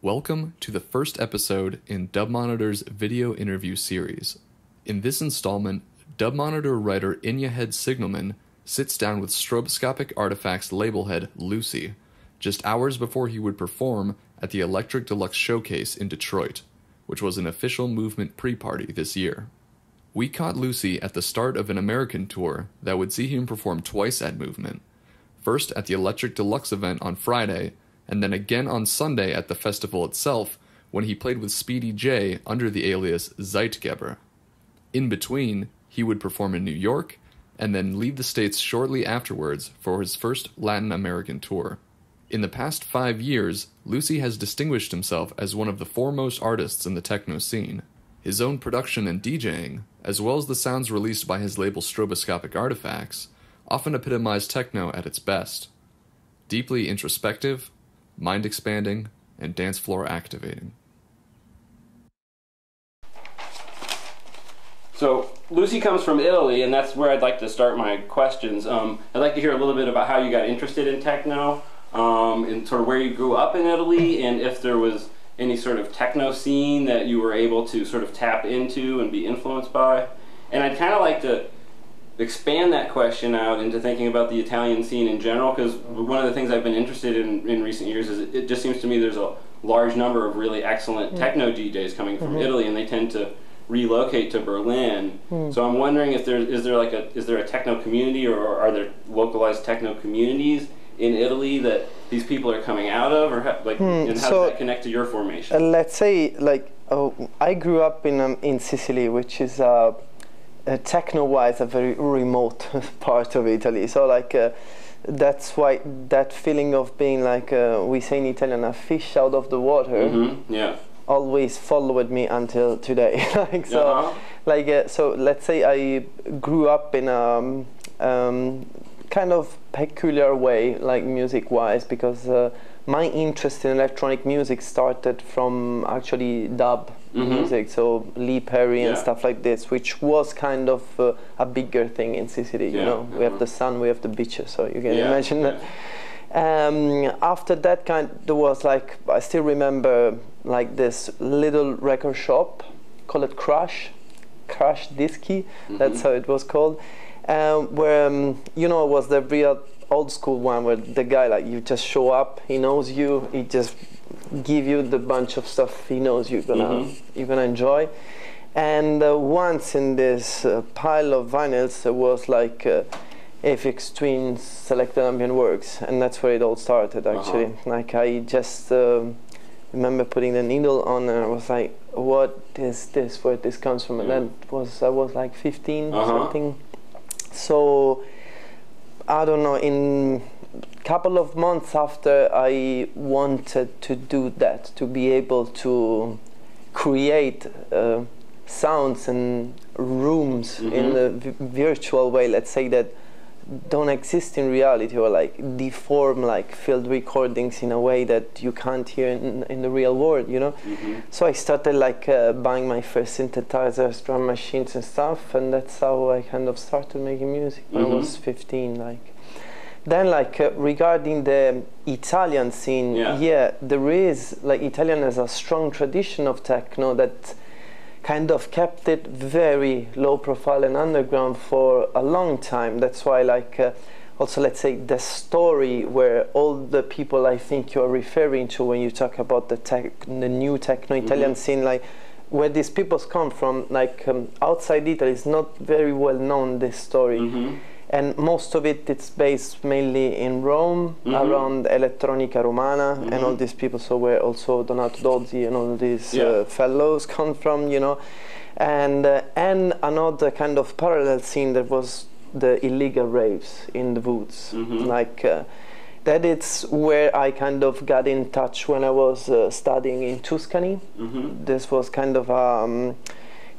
Welcome to the first episode in Dub Monitor's video interview series. In this installment, Dub Monitor writer Inyahed Signalman sits down with Stroboscopic Artefacts label head Lucy, just hours before he would perform at the Electric Deluxe Showcase in Detroit, which was an official Movement pre-party this year. We caught Lucy at the start of an American tour that would see him perform twice at Movement, first at the Electric Deluxe event on Friday, and then again on Sunday at the festival itself when he played with Speedy J under the alias Zeitgeber. In between, he would perform in New York, and then leave the States shortly afterwards for his first Latin American tour. In the past 5 years, Lucy has distinguished himself as one of the foremost artists in the techno scene. His own production and DJing, as well as the sounds released by his label Stroboscopic Artefacts, often epitomize techno at its best. Deeply introspective, mind-expanding, and dance floor activating. So, Lucy comes from Italy, and that's where I'd like to start my questions. I'd like to hear a little bit about how you got interested in techno, and sort of where you grew up in Italy, and if there was any sort of techno scene that you were able to sort of tap into and be influenced by. And I'd kind of like to expand that question out into thinking about the Italian scene in general, because one of the things I've been interested in recent years is it just seems to me there's a large number of really excellent techno DJs coming from Italy, and they tend to relocate to Berlin. So I'm wondering if is there a techno community, or are there localized techno communities in Italy that these people are coming out of, or and how does that connect to your formation? Let's say I grew up in Sicily, which is techno-wise a very remote part of Italy, so that's why that feeling of being we say in Italian, a fish out of the water, always followed me until today. So let's say I grew up in a kind of peculiar way, music-wise, because my interest in electronic music started from actually dub music, so Lee Perry and stuff like this, which was kind of a bigger thing in Sicily. You know, we have the sun, we have the beaches, so you can imagine that. After that, there was I still remember this little record shop, call it Crash Disky, that's how it was called, where it was the real old school one, where the guy, you just show up, he knows you, he just give you the bunch of stuff he knows you're gonna enjoy. And once in this pile of vinyls, there was Aphex Twin's Selected Ambient Works, and that's where it all started, actually. I just remember putting the needle on, and I was like, what is this, where this comes from? And I was 15 or something. So I don't know, in a couple of months after I wanted to do that, to be able to create sounds and rooms in a virtual way, let's say, that don't exist in reality, or deform field recordings in a way that you can't hear in the real world, So I started buying my first synthesizers, drum machines and stuff, and that's how I kind of started making music when I was 15. Then regarding the Italian scene, there is, Italian has a strong tradition of techno that kind of kept it very low profile and underground for a long time. That's why also, let's say, the story where all the people I think you're referring to when you talk about the new techno Italian scene, where these people come from, outside Italy, is not very well known, this story. And most of it's based mainly in Rome, around Elettronica Romana, and all these people, so where also Donato Dozzi and all these fellows come from, And another kind of parallel scene, that was the illegal raves in the woods. That it's where I kind of got in touch when I was studying in Tuscany. This was kind of a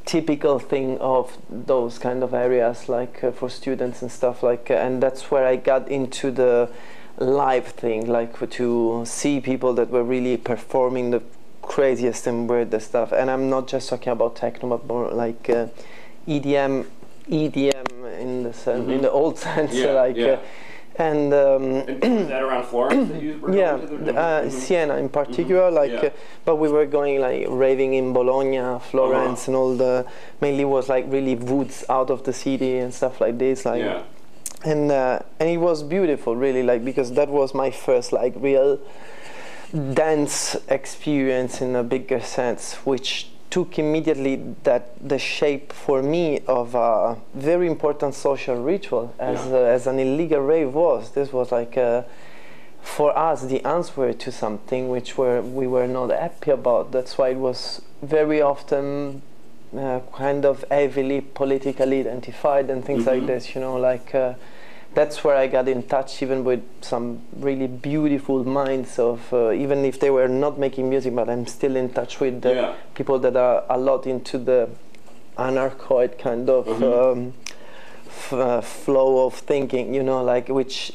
typical thing of those kind of areas, for students and stuff, and that's where I got into the live thing, to see people that were really performing the craziest and weirdest stuff. And I'm not just talking about techno, but more EDM in the sense, in the old sense, And is that around Florence that you were yeah, going to Siena in particular, like, but we were going like raving in Bologna, Florence, and all the, mainly was like really woods out of the city and stuff like this, like, and it was beautiful, really, like, because that was my first like real dance experience in a bigger sense, which took immediately the shape for me of a very important social ritual, as an illegal rave was. This was like for us the answer to something which we were not happy about. That's why it was very often kind of heavily politically identified and things like this, you know, like that's where I got in touch even with some really beautiful minds of, even if they were not making music, but I'm still in touch with the people that are a lot into the anarchoid kind of flow of thinking, you know, like, which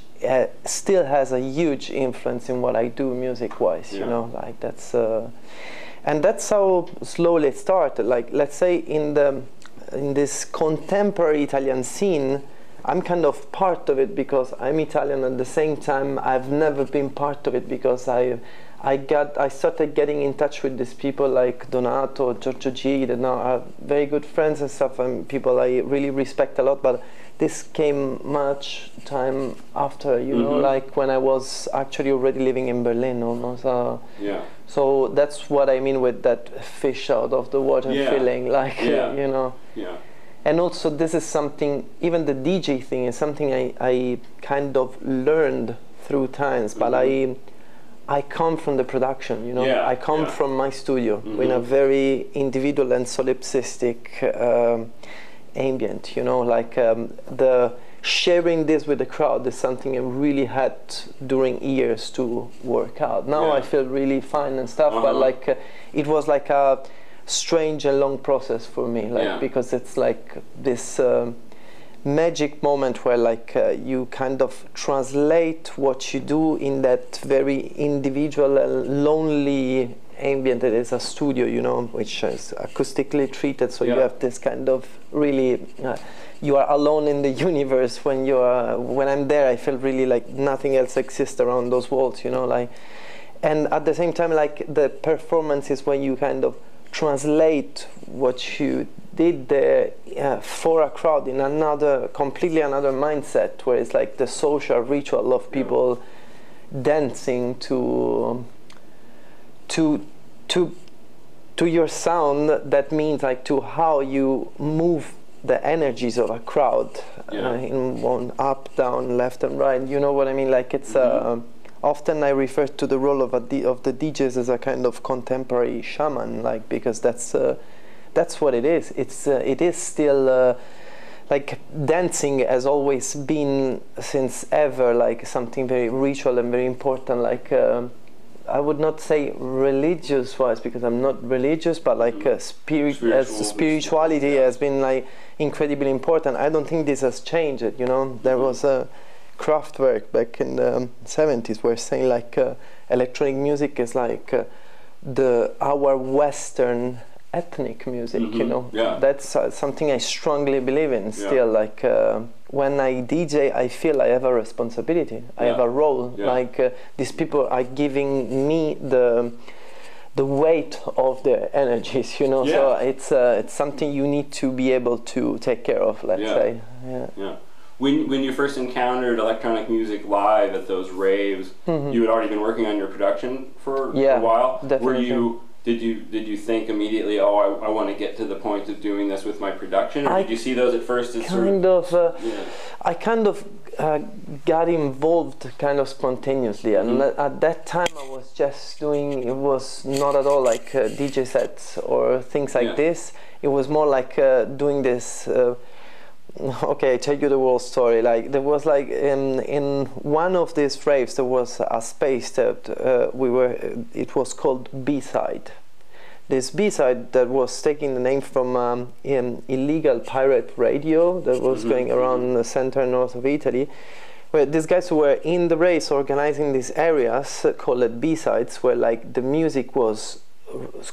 still has a huge influence in what I do music-wise, you know, like that's, and that's how slowly it started. Like, let's say in this contemporary Italian scene, I'm kind of part of it because I'm Italian. At the same time, I've never been part of it because I started getting in touch with these people like Donato, Giorgio G, that now are very good friends and stuff, and people I really respect a lot. But this came much time after, you know, like when I was actually already living in Berlin almost. So that's what I mean with that fish out of the water feeling, like, you know. And also this is something, even the DJ thing is something I kind of learned through times, but I come from the production, you know. I come from my studio in a very individual and solipsistic ambient, you know, like the sharing this with the crowd is something I really had during years to work out. Now I feel really fine and stuff, but like it was like a strange and long process for me, like because it's like this magic moment where like you kind of translate what you do in that very individual and lonely ambient that is a studio, you know, which is acoustically treated, so you have this kind of really you are alone in the universe when I'm there. I feel really like nothing else exists around those walls, you know, like, and at the same time, like, the performance is when you kind of translate what you did there for a crowd in completely another mindset, where it's like the social ritual of people dancing to your sound. That means like to how you move the energies of a crowd in one up, down, left and right, you know what I mean? Like it's often I refer to the role of the DJs as a kind of contemporary shaman, like, because that's what it is. It is still like dancing has always been since ever like something very ritual and very important. Like I would not say religious-wise because I'm not religious, but like spirituality has been like incredibly important. I don't think this has changed. You know, there was a Kraftwerk back in the 70s were saying like electronic music is like our Western ethnic music, you know. That's something I strongly believe in still. Like when I DJ, I feel I have a responsibility. I have a role. Like these people are giving me the weight of their energies, you know. So it's something you need to be able to take care of. Let's say. When you first encountered electronic music live at those raves, you had already been working on your production for a while. Definitely. Did you think immediately, oh, I want to get to the point of doing this with my production, or did you see those at first as I kind of got involved kind of spontaneously, and at that time I was just doing, it was not at all like DJ sets or things like this. It was more like doing this. Okay, I tell you the whole story. Like there was like in one of these raves there was a space that it was called B-side. This B-side that was taking the name from an illegal pirate radio that was going around the center and north of Italy, where these guys who were in the race organizing these areas called B-sides, where like the music was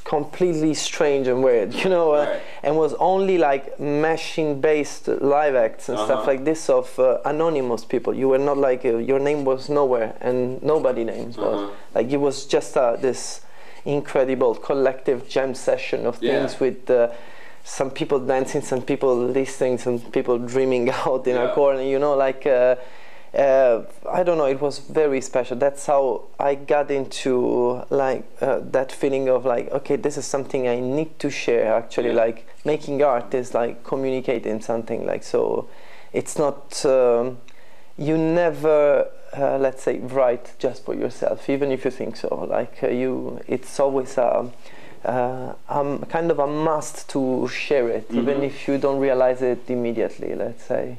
completely strange and weird, you know, and was only like meshing based live acts and stuff like this of anonymous people. You were not like your name was nowhere and nobody names was like, it was just this incredible collective jam session of things with some people dancing, some people listening, some people dreaming out in a corner, you know, like I don't know, it was very special. That's how I got into like that feeling of like, okay, this is something I need to share actually. Like making art is like communicating something, like, so it's not you never let's say write just for yourself, even if you think so, like it's always kind of a must to share it, even if you don't realize it immediately, let's say.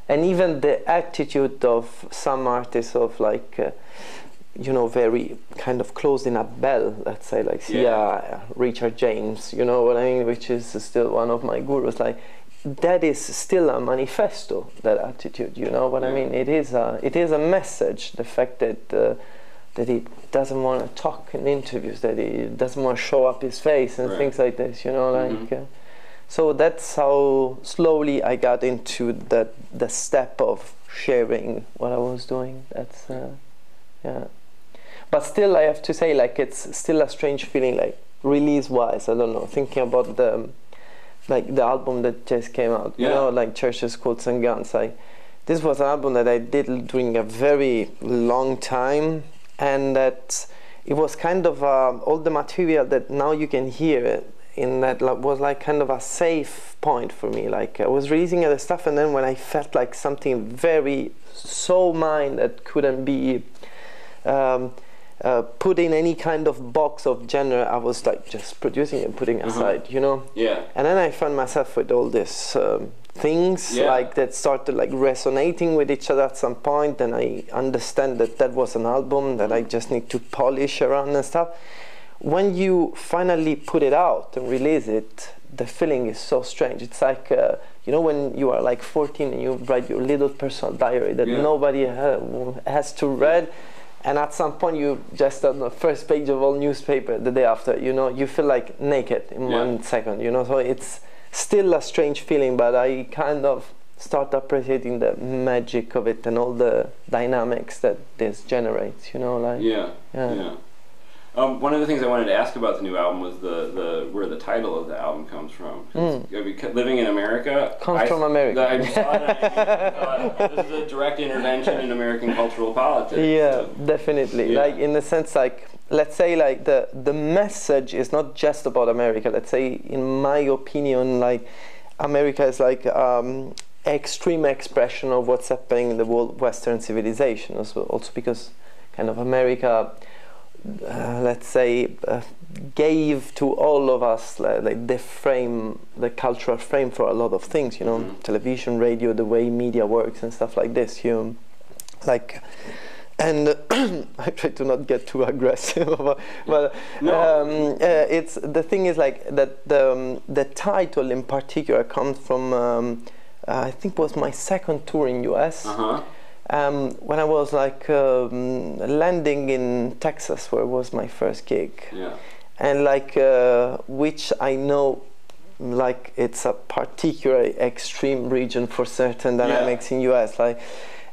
And even the attitude of some artists of like, you know, very kind of closed in a bell, let's say, like Richard James, you know what I mean, which is still one of my gurus. Like, that is still a manifesto, that attitude, you know what I mean? It is a message, the fact that that he doesn't want to talk in interviews, that he doesn't want to show up his face and things like this, you know, like... So that's how slowly I got into the step of sharing what I was doing. That's but still I have to say, like, it's still a strange feeling, like release-wise. I don't know, thinking about the album that just came out. You know, like Churches, Quotes and Guns. This was an album that I did during a very long time, and that it was kind of all the material that now you can hear it. In that was like kind of a safe point for me. Like I was releasing other stuff, and then when I felt like something very so mine that couldn't be put in any kind of box of genre, I was like just producing and putting aside, you know. And then I found myself with all these things like that started like resonating with each other at some point, and I understand that that was an album that I just need to polish around and stuff. When you finally put it out and release it, the feeling is so strange. It's like, you know, when you are like 14 and you write your little personal diary that nobody has to read, and at some point you just on the first page of all newspaper the day after, you know, you feel like naked in 1 second, you know. So it's still a strange feeling, but I kind of start appreciating the magic of it and all the dynamics that this generates, you know, like one of the things I wanted to ask about the new album was where the title of the album comes from. Living in America comes from America. I saw that. This is a direct intervention in American cultural politics. Yeah, definitely. Like in the sense, like let's say, like the message is not just about America. Let's say, in my opinion, like America is like extreme expression of what's happening in the world, Western civilization. Also because kind of America. Let's say gave to all of us like the cultural frame for a lot of things, you know, television, radio, the way media works and stuff like this, you know, like, and I try to not get too aggressive, but it's the thing is like that the title in particular comes from I think was my second tour in US. When I was like landing in Texas, where was my first gig, and like which I know, like it's a particularly extreme region for certain dynamics in US, like,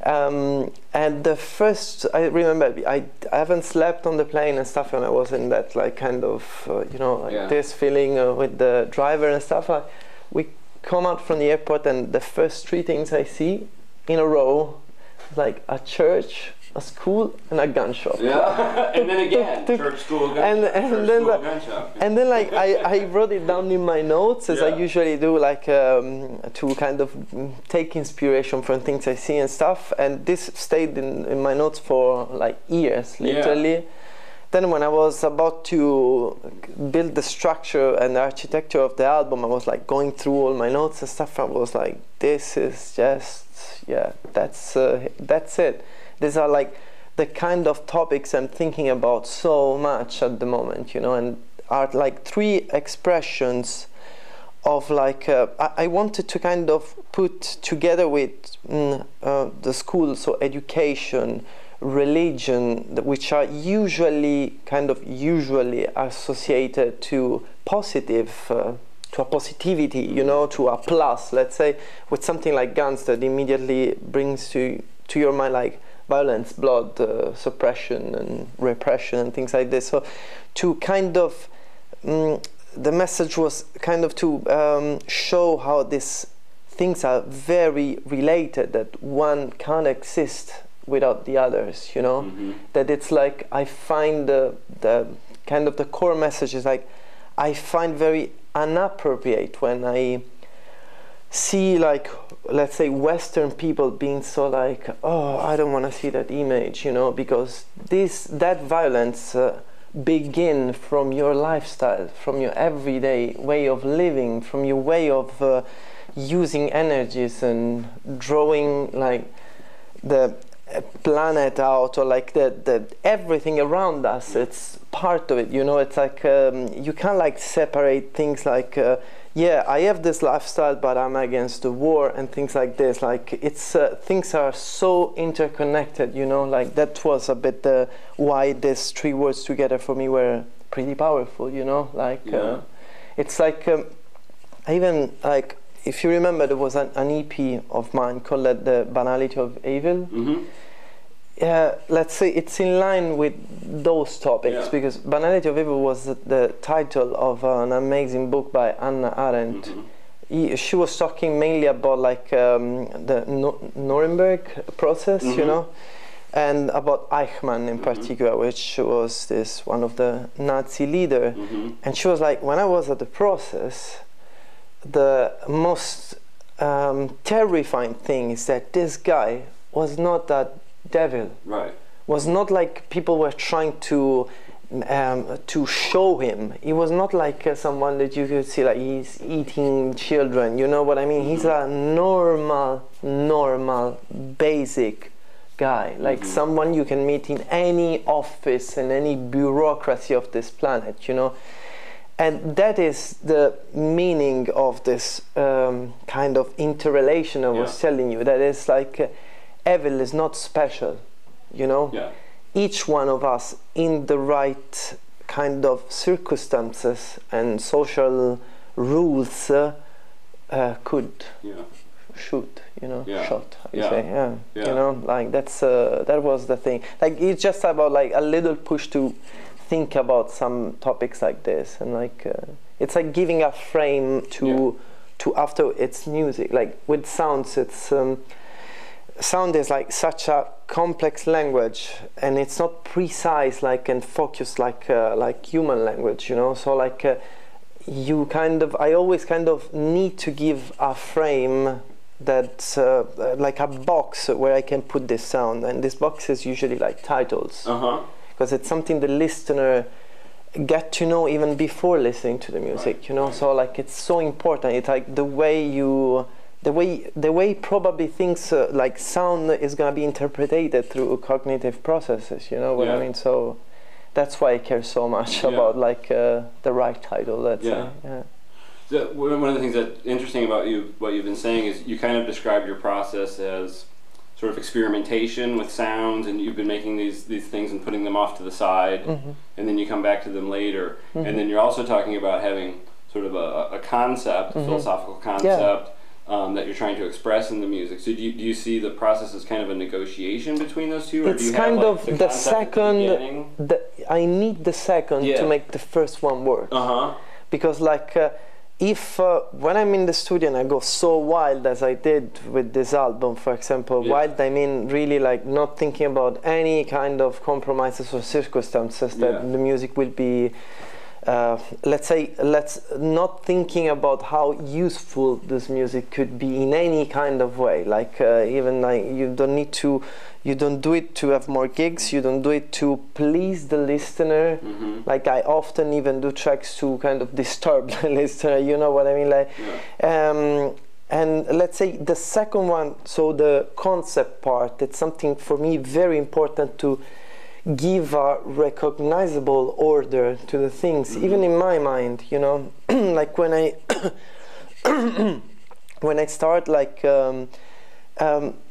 and the first I remember I haven't slept on the plane and stuff, and I was in that like kind of you know, like this feeling with the driver and stuff. Like, we come out from the airport, and the first three things I see in a row, like a church, a school, and a gun shop. And then again, church, school, gun shop. Gun shop. And then like I wrote it down in my notes, as I usually do, like to kind of take inspiration from things I see and stuff. And this stayed in my notes for like years, literally. Then when I was about to build the structure and the architecture of the album, I was like going through all my notes and stuff. I was like, this is just, that's it. These are like the kind of topics I'm thinking about so much at the moment, you know, and are like three expressions of like, I wanted to kind of put together with the school, so education, religion, which are usually associated to positive, to a positivity, you know, to a plus. Let's say with something like guns, that immediately brings to your mind like violence, blood, suppression and repression and things like this. So to kind of the message was kind of to show how these things are very related, that one can't exist without the others, you know. That it's like, I find the kind of the core message is like, I find very inappropriate when I see, like, let's say Western people being so like, oh, I don't want to see that image, you know, because that violence begin from your lifestyle, from your everyday way of living, from your way of using energies and drawing like the planet out, or like the everything around us. It's part of it, you know. It's like you can't like separate things like yeah, I have this lifestyle but I'm against the war and things like this. Like it's things are so interconnected, you know. Like that was a bit why these three words together for me were pretty powerful, you know. Like it's like even like, if you remember, there was an EP of mine called The Banality of Evil. Let's say it's in line with those topics, because Banality of Evil was the title of an amazing book by Hannah Arendt. She was talking mainly about like the Nuremberg process, you know, and about Eichmann in particular, which was this one of the Nazi leader. And she was like, when I was at the process, the most terrifying thing is that this guy was not that devil. Right. Was not like people were trying to show him. He was not like someone that you could see like he's eating children. You know what I mean? He's a normal, basic guy. Like someone you can meet in any office and any bureaucracy of this planet. You know. And that is the meaning of this kind of interrelation I was telling you. That is like evil is not special, you know. Each one of us, in the right kind of circumstances and social rules, could shoot, you know, shot. How you say, you know, like that's that was the thing. Like it's just about like a little push to think about some topics like this, and like it's like giving a frame to after it's music. Like with sounds, it's sound is like such a complex language, and it's not precise like and focused like human language, you know. So like you kind of, I always kind of need to give a frame that's like a box where I can put this sound, and this box is usually like titles. Because it's something the listener get to know even before listening to the music, you know. So like it's so important. It's like the way probably things like sound is gonna be interpreted through cognitive processes. You know what I mean? So that's why I care so much about like the right title. Let's say. So one of the things that's interesting about you, what you've been saying, is you kind of described your process as sort of experimentation with sounds, and you've been making these things and putting them off to the side, and then you come back to them later, and then you're also talking about having sort of a concept, a philosophical concept that you're trying to express in the music. So do you see the process as kind of a negotiation between those two, or it's do you kind have like of the second. I need the second to make the first one work, because like. If when I'm in the studio and I go so wild as I did with this album, for example, wild I mean really like not thinking about any kind of compromises or circumstances that the music will be, let's not thinking about how useful this music could be in any kind of way. Like even like you don't do it to have more gigs, you don't do it to please the listener. Like I often even do tracks to kind of disturb the listener, you know what I mean? Like and let's say the second one, so the concept part, it's something for me very important to give a recognizable order to the things, even in my mind, you know. Like when I when I start like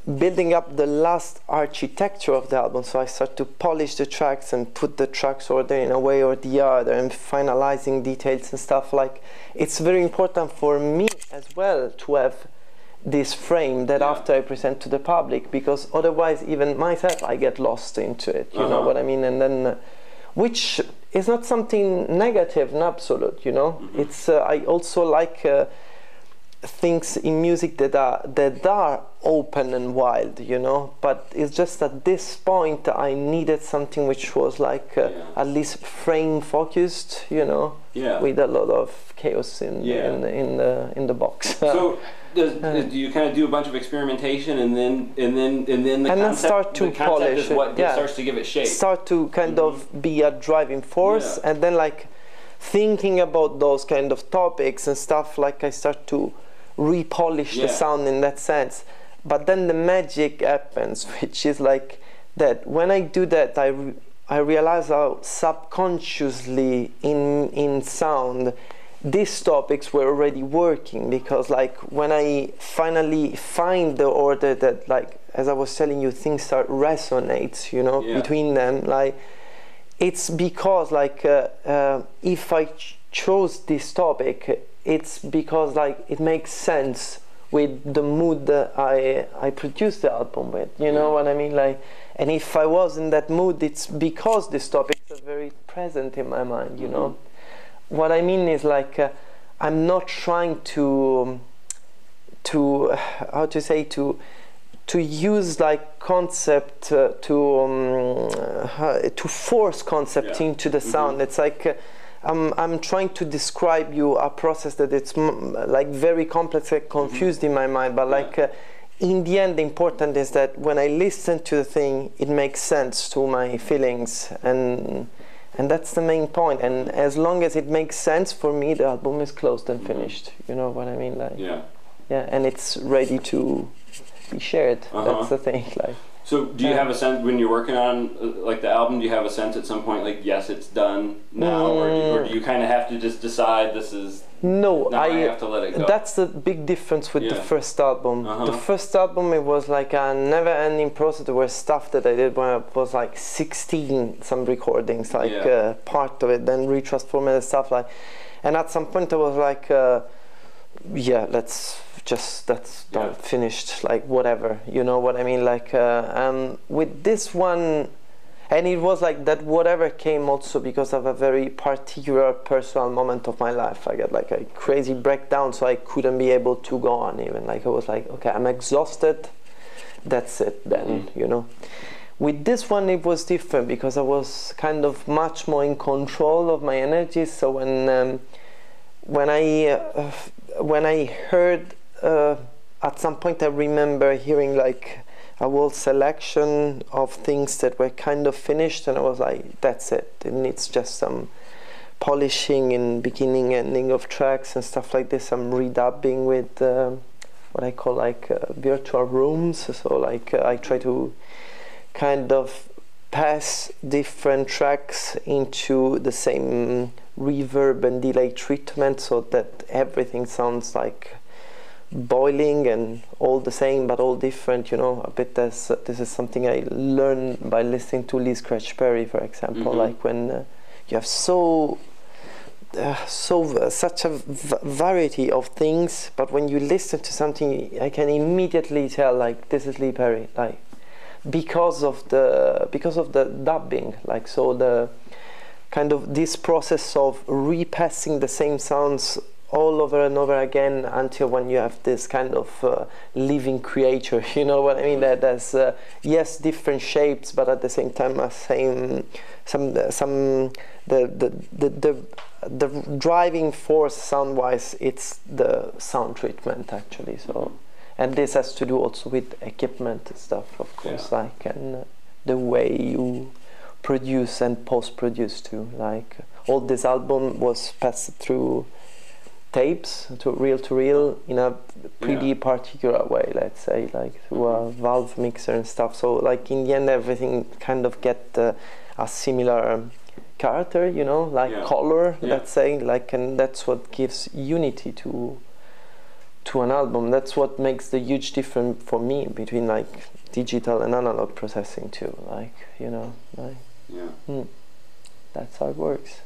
building up the last architecture of the album. So I start to polish the tracks and put the tracks order in a way or the other, and finalizing details and stuff. Like, it's very important for me as well to have this frame that after I present to the public, because otherwise even myself I get lost into it, you know what I mean? And then which is not something negative and absolute, you know. It's I also like things in music that are open and wild, you know, but it's just at this point I needed something which was like at least frame focused, you know, with a lot of chaos in the box. So do you kind of do a bunch of experimentation and then the concept, start to polish is what starts to give it shape? Start to kind of be a driving force, and then like thinking about those kind of topics and stuff, like I start to repolish the sound in that sense. But then the magic happens, which is like that when I do that, I realize how subconsciously in sound these topics were already working, because like when I finally find the order that, like as I was telling you, things start resonates, you know, between them, like it's because like if I chose this topic, it's because like it makes sense with the mood that I produced the album with, you know what I mean? Like, and if I was in that mood, it's because these topics are very present in my mind, you know. What I mean is like I'm not trying to how to say to use like concept to force concept into the sound. It's like I'm trying to describe you a process that it's like very complex and confused in my mind, but like in the end the important is that when I listen to the thing it makes sense to my feelings, and that's the main point. And as long as it makes sense for me, the album is closed and finished, you know what I mean? Like and it's ready to be shared. That's the thing. Like, so do you have a sense when you're working on like the album, do you have a sense at some point like, yes, it's done now, or do you kind of have to just decide this is I have to let it go? That's the big difference with the first album. The first album, it was like a never-ending process. There was stuff that I did when I was like 16, some recordings, like part of it, then retransformed and stuff like. And at some point I was like, that's done, finished, like whatever, you know what I mean? Like with this one, and it was like that whatever came also because of a very particular personal moment of my life. I got like a crazy breakdown, so I couldn't be able to go on even. Like I was like, okay, I'm exhausted, that's it then, you know. With this one it was different because I was kind of much more in control of my energies. So when I heard at some point, I remember hearing like a whole selection of things that were kind of finished, and I was like, that's it. It needs just some polishing in beginning, ending of tracks and stuff like this. I'm redubbing with what I call like virtual rooms. So like I try to kind of pass different tracks into the same reverb and delay treatment so that everything sounds like boiling and all the same but all different, you know, a bit as this is something I learned by listening to Lee Scratch Perry, for example. Like when you have such a variety of things, but when you listen to something I can immediately tell like this is Lee Perry, like because of the dubbing, like, so the kind of this process of repassing the same sounds all over and over again until when you have this kind of living creature, you know what I mean? That there's yes, different shapes, but at the same time the driving force sound-wise, it's the sound treatment actually. So, and this has to do also with equipment and stuff, of course, like, and the way you produce and post-produce too. Like all this album was passed through tapes, to reel in a pretty particular way, let's say, like through a valve mixer and stuff. So like in the end everything kind of get a similar character, you know, like color, let's say, like, and that's what gives unity to to an album. That's what makes the huge difference for me between like digital and analog processing too. Like, you know, like, that's how it works.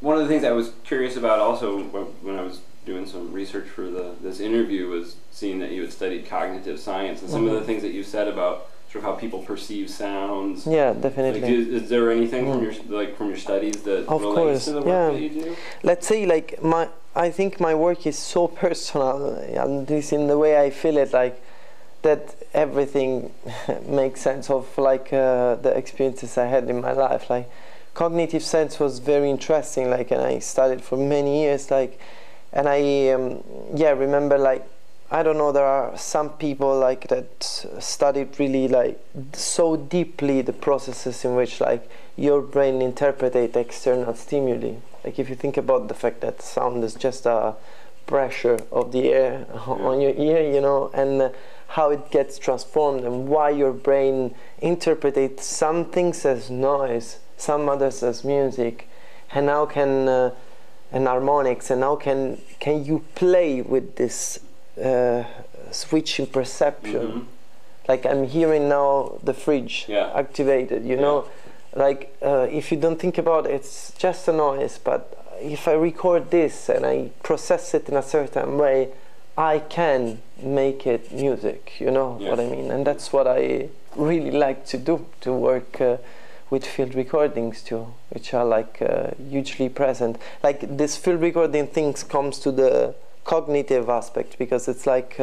One of the things I was curious about also when I was doing some research for this interview was seeing that you had studied cognitive science, and some of the things that you said about sort of how people perceive sounds. Yeah, definitely. Like, is there anything from your studies that relates to the work that you do? Let's say like I think my work is so personal, and this in the way I feel it, like that everything makes sense of like the experiences I had in my life. Like cognitive science was very interesting, like, and I studied for many years, like, and I remember, like, I don't know, there are some people like that studied really like so deeply the processes in which like your brain interprets external stimuli. Like if you think about the fact that sound is just a pressure of the air on your ear, you know, and how it gets transformed and why your brain interprets some things as noise, some others as music, and how can and harmonics, and how can you play with this switch in perception. Like I'm hearing now the fridge activated, you know, like if you don't think about it, it's just a noise, but if I record this and I process it in a certain way, I can make it music, you know what I mean? And that's what I really like to do, to work with field recordings too, which are like hugely present. Like this field recording things comes to the cognitive aspect, because it's like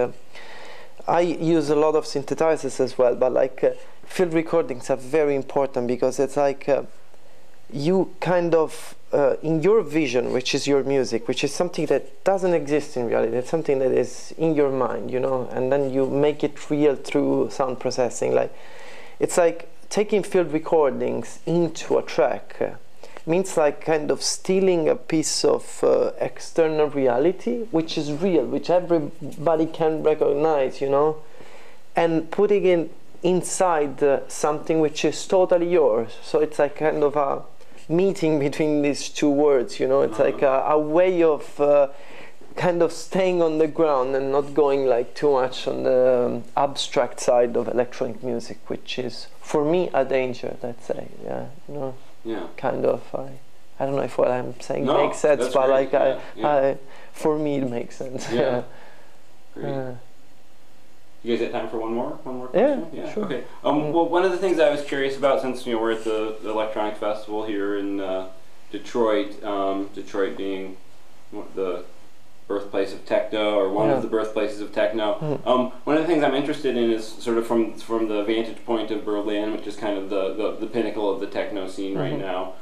I use a lot of synthesizers as well, but like field recordings are very important, because it's like you kind of in your vision, which is your music, which is something that doesn't exist in reality, it's something that is in your mind, you know, and then you make it real through sound processing. Like it's like taking field recordings into a track means like kind of stealing a piece of external reality, which is real, which everybody can recognize, you know, and putting it inside something which is totally yours. So it's like kind of a meeting between these two words, you know. It's like a way of kind of staying on the ground and not going like too much on the abstract side of electronic music, which is for me a danger, let's say. You know. Kind of. I don't know if what I'm saying makes sense, but great. like I for me it makes sense. Great. You guys have time for one more question? Yeah, sure. Okay. Well, one of the things I was curious about, since we're at the Electronic Festival here in Detroit, Detroit being the birthplace of techno, or one of the birthplaces of techno. One of the things I'm interested in is sort of from the vantage point of Berlin, which is kind of the pinnacle of the techno scene right now.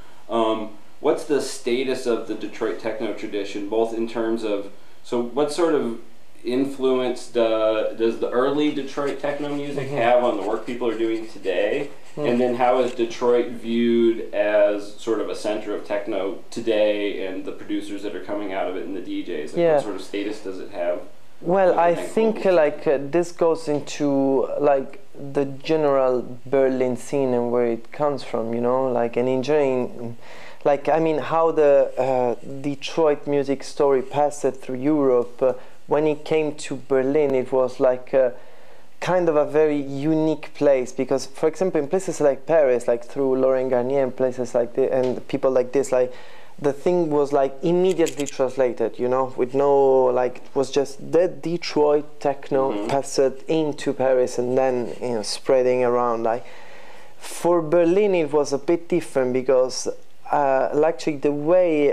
What's the status of the Detroit techno tradition, both in terms of, so what sort of influence does the early Detroit techno music have on the work people are doing today? And then how is Detroit viewed as sort of a center of techno today, and the producers that are coming out of it and the DJs? Like what sort of status does it have? Well, I think like this goes into like the general Berlin scene and where it comes from, you know, like, and enjoying, like, I mean, how the Detroit music story passed through Europe. When it came to Berlin, it was like kind of a very unique place, because, for example, in places like Paris, like through Laurent Garnier and places like this, and people like this, like the thing was like immediately translated, you know, with no, like, it was just the Detroit techno passed into Paris and then, you know, spreading around. Like for Berlin, it was a bit different, because actually the way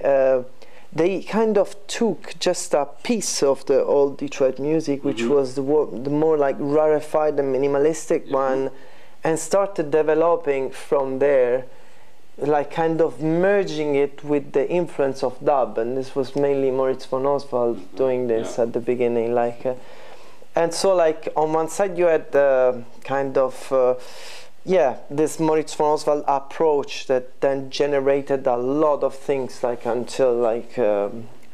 they kind of took just a piece of the old Detroit music, which was the more like rarefied and minimalistic one, and started developing from there, like kind of merging it with the influence of dub. And this was mainly Moritz von Oswald doing this at the beginning, like, and so like on one side you had kind of this Moritz von Oswald approach that then generated a lot of things, like until like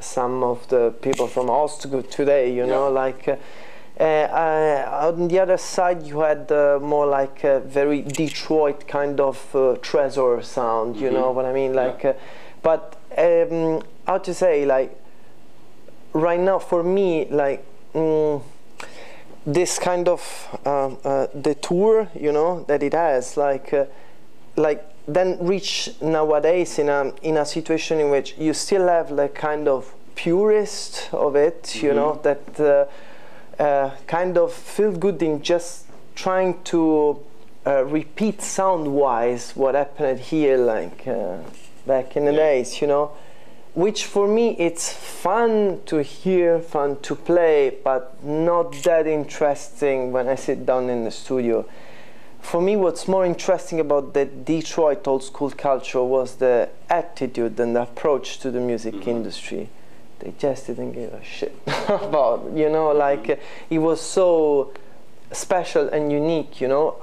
some of the people from Ostgut today, you know, like on the other side you had more like a very Detroit kind of treasure sound, you know what I mean, like but how to say, like right now for me, like this kind of the tour, you know, that it has, like then reach nowadays in a situation in which you still have like kind of purist of it, you know, that kind of feel good in just trying to repeat sound-wise what happened here, like back in the days, you know, which for me it's fun to hear, fun to play, but not that interesting when I sit down in the studio. For me, what's more interesting about the Detroit old school culture was the attitude and the approach to the music industry. They just didn't give a shit about, you know, like it was so special and unique, you know,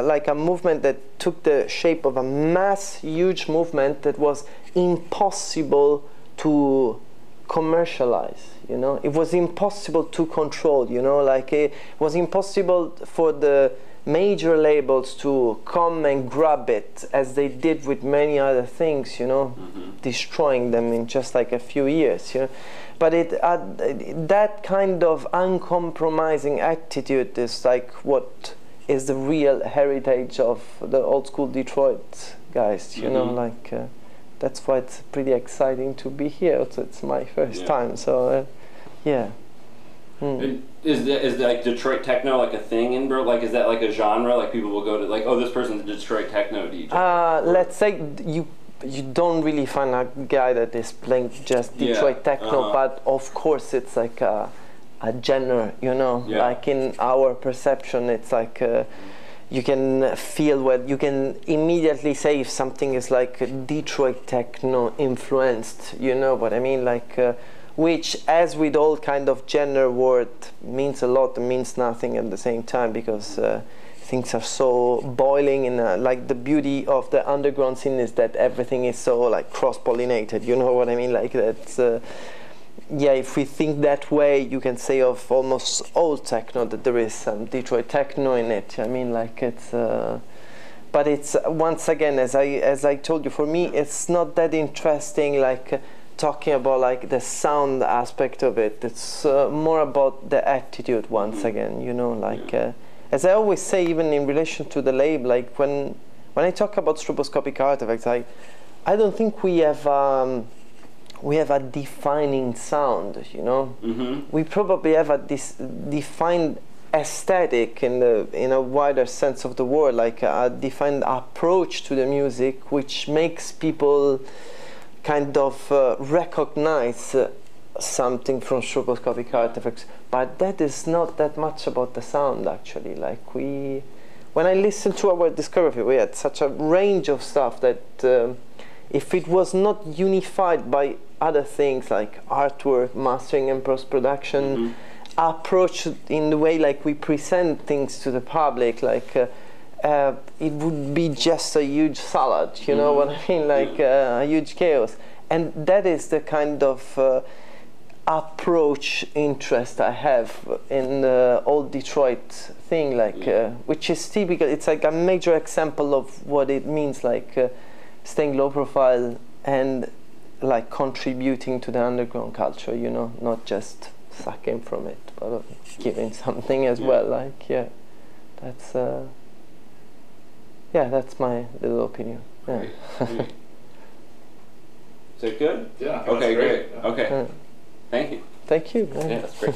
like a movement that took the shape of a huge movement that was impossible to commercialize, you know. It was impossible to control, you know, like it was impossible for the major labels to come and grab it as they did with many other things, you know, destroying them in just like a few years, you know. But that kind of uncompromising attitude is like what is the real heritage of the old school Detroit guys, you know, like that's why it's pretty exciting to be here. So it's my first time, so yeah. Is like Detroit techno like a thing in Berlin? Like, is that like a genre? Like people will go to like, oh, this person's a Detroit techno DJ. Let's say you don't really find a guy that is playing just Detroit techno, but of course it's like a genre, you know. Like in our perception, it's like you can feel what you can immediately say if something is like Detroit techno influenced. You know what I mean? Like. Which, as with all kind of genre word, means a lot and means nothing at the same time, because things are so boiling. And like the beauty of the underground scene is that everything is so like cross-pollinated. You know what I mean? Like that's yeah. If we think that way, you can say of almost all techno that there is some Detroit techno in it. I mean, like it's. But it's once again, as I told you, for me, it's not that interesting. Like. Talking about like the sound aspect of it, it's more about the attitude once again, you know, like as I always say, even in relation to the label, like when I talk about Stroboscopic Artefacts, I don't think we have a defining sound, you know. We probably have a defined aesthetic in a wider sense of the word, like a defined approach to the music, which makes people kind of recognize something from Stroboscopic Artefacts, but that is not that much about the sound actually. Like when I listened to our discography, we had such a range of stuff that if it was not unified by other things like artwork, mastering and post-production, approach in the way like we present things to the public, like it would be just a huge salad, you know what I mean, like a huge chaos. And that is the kind of approach interest I have in the old Detroit thing, like which is typical. It's like a major example of what it means, like staying low profile and like contributing to the underground culture, you know, not just sucking from it, but giving something as well. Like that's that's my little opinion. Great. Is it good? Yeah. Okay, great. Yeah. Okay. Thank you. Thank you. Yeah, that's great.